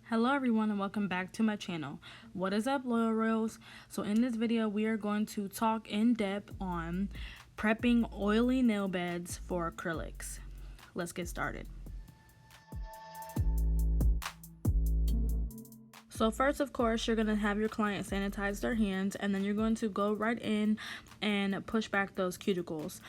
Hello everyone and welcome back to my channel. What is up, Loyal Royals? So in this video we are going to talk in depth on prepping oily nail beds for acrylics. Let's get started. So first, of course, you're going to have your client sanitize their hands, and then you're going to go right in and push back those cuticles.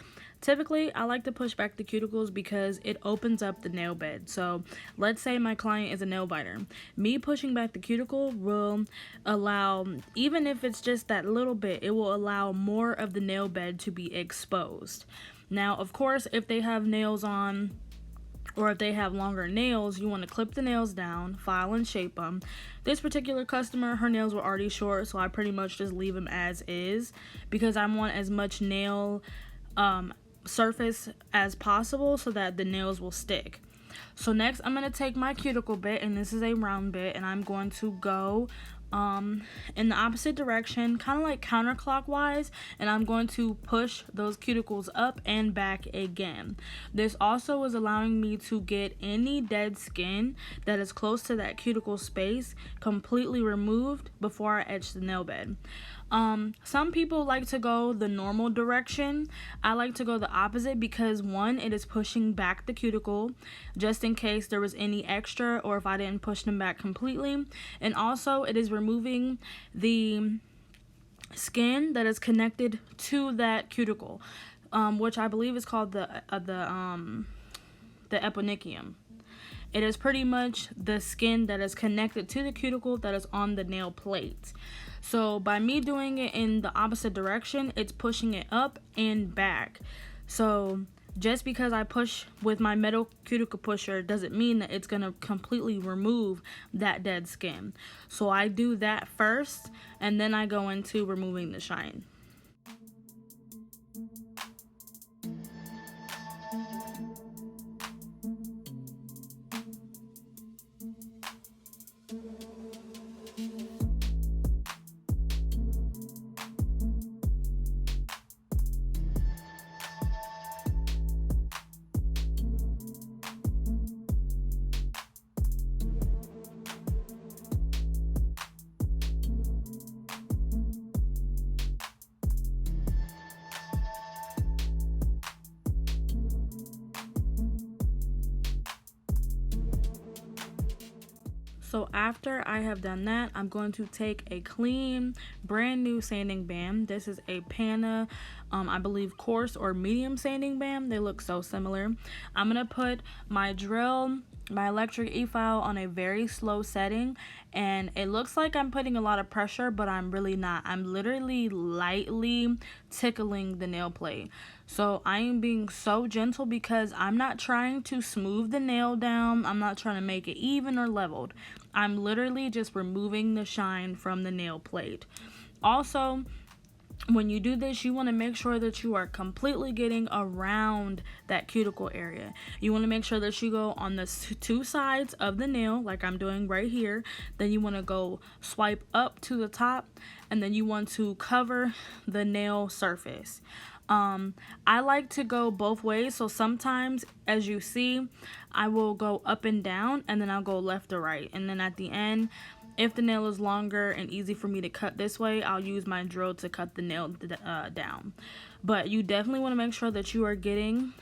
Typically, I like to push back the cuticles because it opens up the nail bed. So let's say my client is a nail biter. Me pushing back the cuticle will allow, even if it's just that little bit, it will allow more of the nail bed to be exposed. Now, of course, if they have nails on, or if they have longer nails, you want to clip the nails down, file and shape them. This particular customer, her nails were already short, so I pretty much just leave them as is because I want as much nail surface as possible so that the nails will stick. So next I'm going to take my cuticle bit, and this is a round bit, and I'm going to go in the opposite direction, kind of like counterclockwise, and I'm going to push those cuticles up and back again. This also is allowing me to get any dead skin that is close to that cuticle space completely removed before I etch the nail bed. Some people like to go the normal direction. I like to go the opposite because, one, it is pushing back the cuticle just in case there was any extra or if I didn't push them back completely, and also it is removing the skin that is connected to that cuticle, which I believe is called the eponychium. It is pretty much the skin that is connected to the cuticle that is on the nail plate. So by me doing it in the opposite direction, it's pushing it up and back. So just because I push with my metal cuticle pusher doesn't mean that it's going to completely remove that dead skin. So I do that first, and then I go into removing the shine. So after I have done that, I'm going to take a clean, brand new sanding band. This is a Pana, I believe coarse or medium sanding band. They look so similar. I'm gonna put my drill, my electric e-file on a very slow setting, and it looks like I'm putting a lot of pressure, but I'm really not. I'm literally lightly tickling the nail plate. So I am being so gentle because I'm not trying to smooth the nail down. I'm not trying to make it even or leveled. I'm literally just removing the shine from the nail plate. Also, when you do this, you want to make sure that you are completely getting around that cuticle area. You want to make sure that you go on the two sides of the nail, like I'm doing right here. Then you want to go swipe up to the top, and then you want to cover the nail surface. I like to go both ways, so sometimes, as you see, I will go up and down, and then I'll go left or right, and then at the end, if the nail is longer and easy for me to cut this way, I'll use my drill to cut the nail down. But you definitely want to make sure that you are getting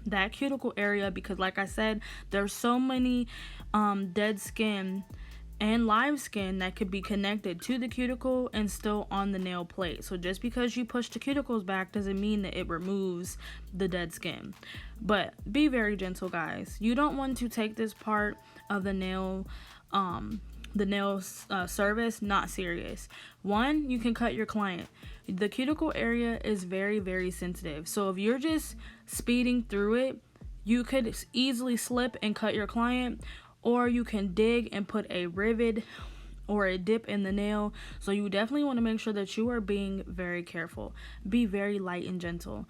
that cuticle area because, like I said, there's so many dead skin and live skin that could be connected to the cuticle and still on the nail plate. So just because you push the cuticles back doesn't mean that it removes the dead skin. But be very gentle, guys. You don't want to take this part of the nail service not serious. One, you can cut your client. The cuticle area is very, very sensitive. So if you're just speeding through it, you could easily slip and cut your client, or you can dig and put a rivet or a dip in the nail. So you definitely want to make sure that you are being very careful. Be very light and gentle.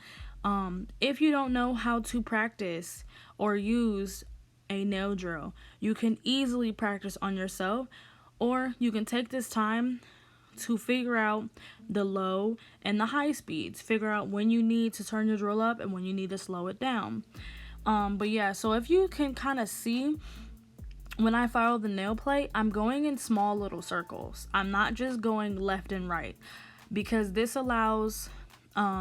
If you don't know how to practice or use a nail drill, you can easily practice on yourself, or you can take this time to figure out the low and the high speeds. Figure out when you need to turn your drill up and when you need to slow it down. But yeah, so if you can kind of see when I follow the nail plate, I'm going in small little circles. I'm not just going left and right, because this allows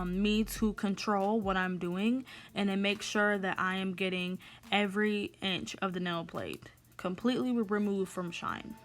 me to control what I'm doing, and it makes sure that I am getting every inch of the nail plate completely removed from shine.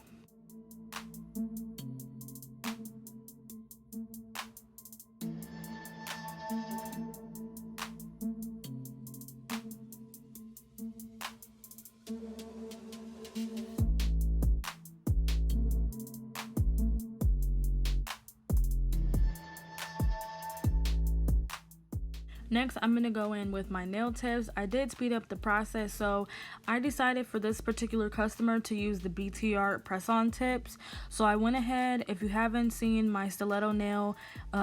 Next, I'm going to go in with my nail tips. I did speed up the process, so I decided for this particular customer to use the BTR press-on tips. So I went ahead, if you haven't seen my stiletto nail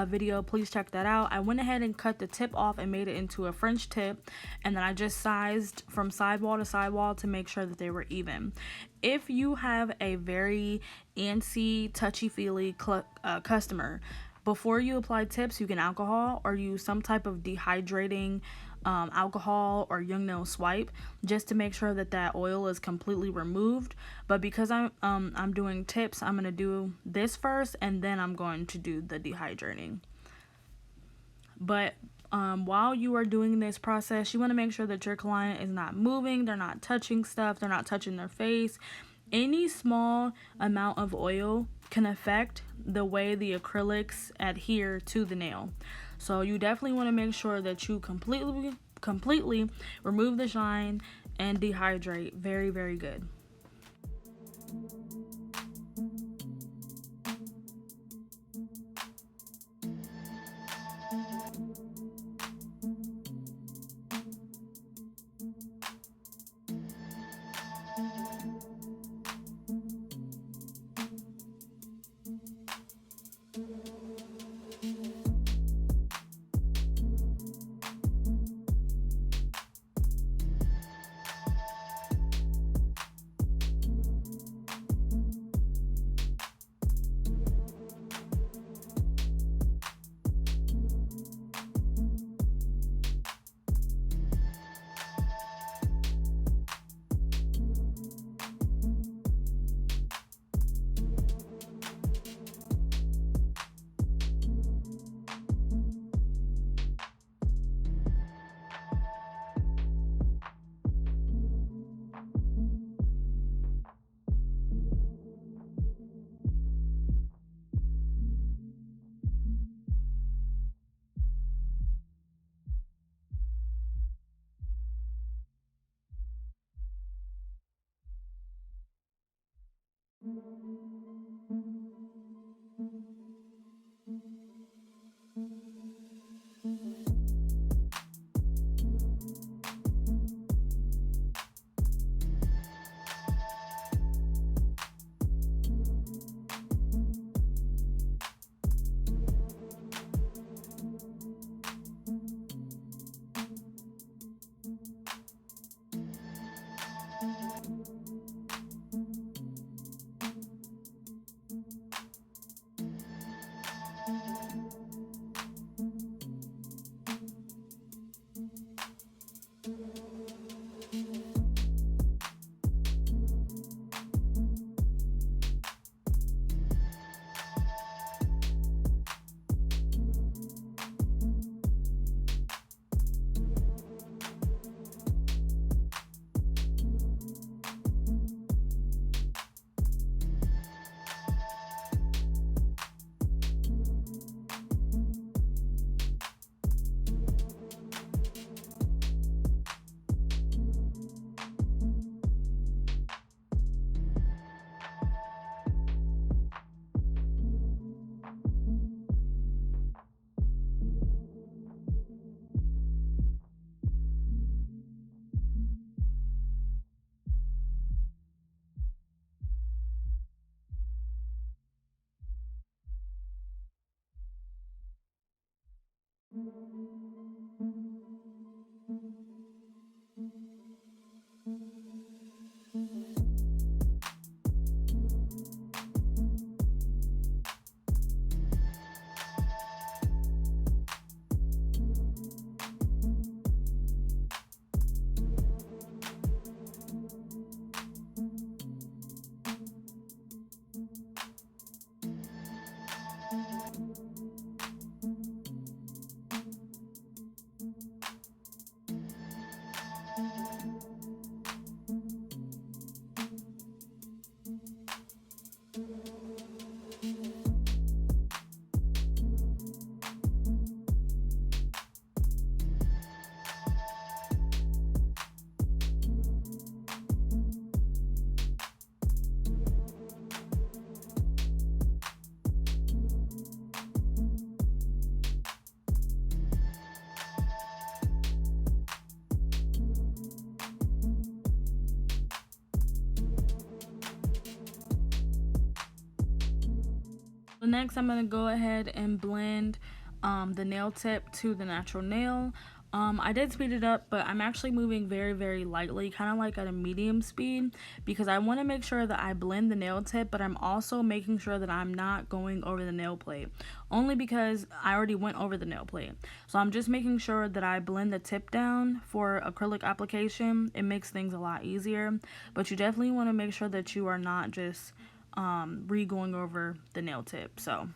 video, please check that out. I went ahead and cut the tip off and made it into a French tip, and then I just sized from sidewall to sidewall to make sure that they were even. If you have a very antsy, touchy-feely customer, before you apply tips, you can alcohol or use some type of dehydrating alcohol or young nail swipe, just to make sure that that oil is completely removed. But because I'm doing tips, I'm gonna do this first, and then I'm going to do the dehydrating. But while you are doing this process, you want to make sure that your client is not moving, they're not touching stuff, they're not touching their face. Any small amount of oil can affect the way the acrylics adhere to the nail. So you definitely want to make sure that you completely remove the shine and dehydrate. Very, very good. Next, I'm going to go ahead and blend the nail tip to the natural nail. I did speed it up, but I'm actually moving very, very lightly, kind of like at a medium speed, because I want to make sure that I blend the nail tip, but I'm also making sure that I'm not going over the nail plate, only because I already went over the nail plate. So I'm just making sure that I blend the tip down for acrylic application. It makes things a lot easier, but you definitely want to make sure that you are not just re-going over the nail tip. So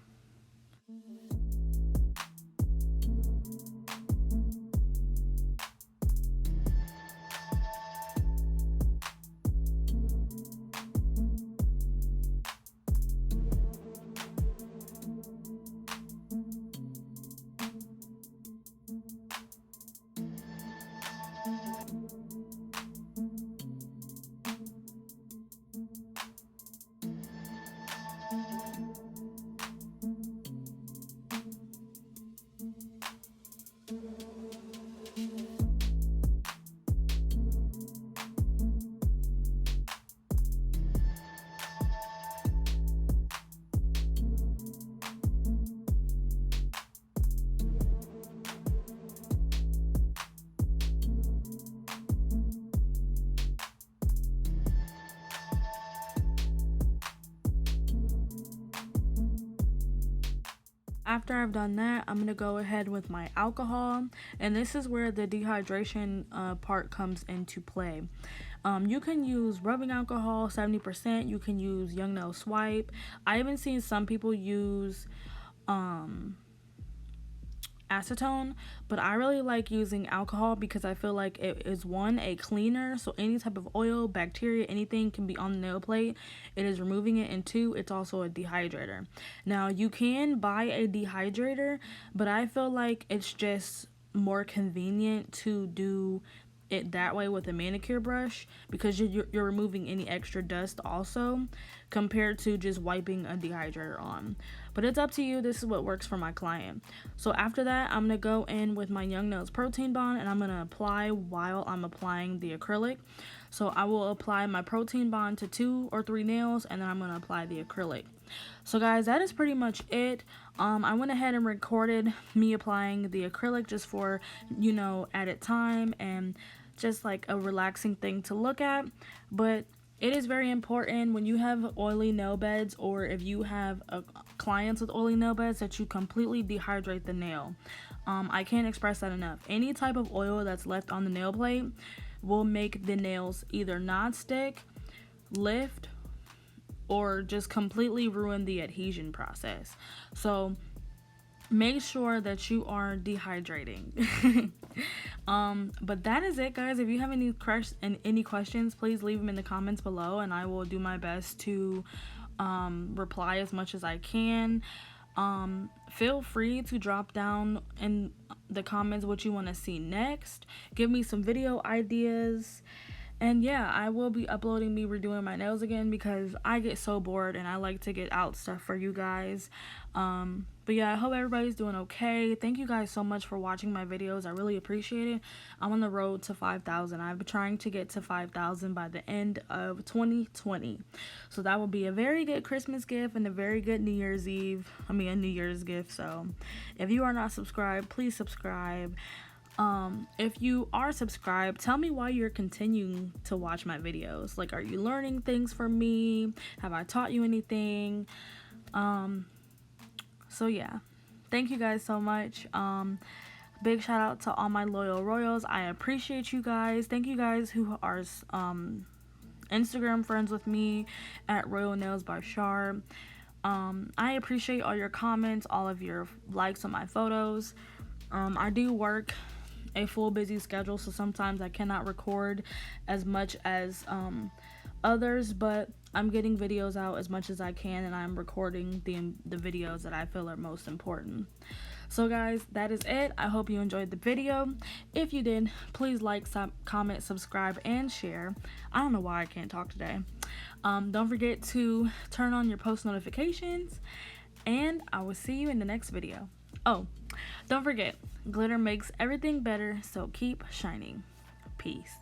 after I've done that, I'm going to go ahead with my alcohol, and this is where the dehydration part comes into play. You can use rubbing alcohol, 70%. You can use Young Nail Swipe. I even seen some people use acetone, but I really like using alcohol because I feel like it is, one, a cleaner, so any type of oil, bacteria, anything can be on the nail plate. It is removing it, and two, it's also a dehydrator. Now you can buy a dehydrator, but I feel like it's just more convenient to do it that way with a manicure brush, because you're removing any extra dust also, compared to just wiping a dehydrator on. But it's up to you. This is what works for my client. So after that, I'm going to go in with my Young Nails Protein Bond, and I'm going to apply while I'm applying the acrylic. So I will apply my Protein Bond to 2 or 3 nails, and then I'm going to apply the acrylic. So guys, that is pretty much it. I went ahead and recorded me applying the acrylic just for, added time and just like a relaxing thing to look at. But it is very important when you have oily nail beds, or if you have clients with oily nail beds, that you completely dehydrate the nail. I can't express that enough. Any type of oil that's left on the nail plate will make the nails either not stick, lift, or just completely ruin the adhesion process. So make sure that you are dehydrating. But that is it, guys. If you have any questions, please leave them in the comments below, and I will do my best to reply as much as I can. Feel free to drop down in the comments what you want to see next. Give me some video ideas. And yeah, I will be uploading me redoing my nails again, because I get so bored and I like to get out stuff for you guys. But yeah, I hope everybody's doing okay. Thank you guys so much for watching my videos. I really appreciate it. I'm on the road to 5,000. I've been trying to get to 5,000 by the end of 2020. So that will be a very good Christmas gift and a very good New Year's gift. So if you are not subscribed, please subscribe. If you are subscribed, tell me why you're continuing to watch my videos. Like, are you learning things from me? Have I taught you anything? So yeah, thank you guys so much. Big shout out to all my loyal royals. I appreciate you guys. Thank you guys who are Instagram friends with me at Royal Nails by Shar. I appreciate all your comments, all of your likes on my photos. I do work a full busy schedule, so sometimes I cannot record as much as others, but I'm getting videos out as much as I can, and I'm recording the videos that I feel are most important. So guys, that is it. I hope you enjoyed the video. If you did, please like, comment, subscribe, and share. I don't know why I can't talk today. Don't forget to turn on your post notifications, and I will see you in the next video. Oh, don't forget, glitter makes everything better, so keep shining. Peace.